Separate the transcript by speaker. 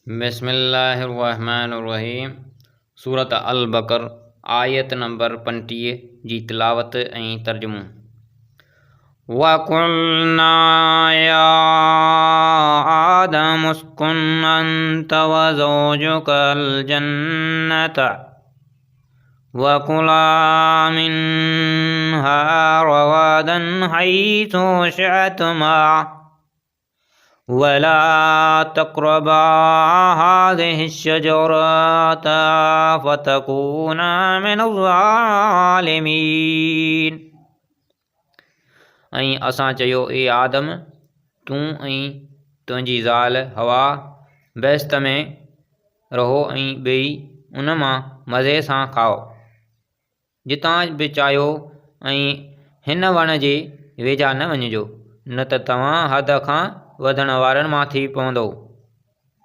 Speaker 1: बिस्मिल्लाहिर्रहमानिर्रहीम। सूरत अल बकर आयत नंबर 25 जी तिलावत ऐं तर्जुमो। वक़ुल्ना या आदम उस्कुन अंत व ज़ौजुकल जन्नत वकुला मिन्हा रगदन हैसु शिअतुमा वला तक़रबा हाज़िहि शजरत फ़तकूना मिनज़्ज़ालिमीन। ऐं असां चयो, ए आदम, तूं ऐं तुंहिंजी ज़ाल हवा बेहश्त में रहो ऐं ॿेई उन मां मज़े सां खाओ जितां बि चाहियो, ऐं हिन वण जे वेझा न वञिजो, न त तव्हां हद खां वधण वारनि मां थी पवंदो।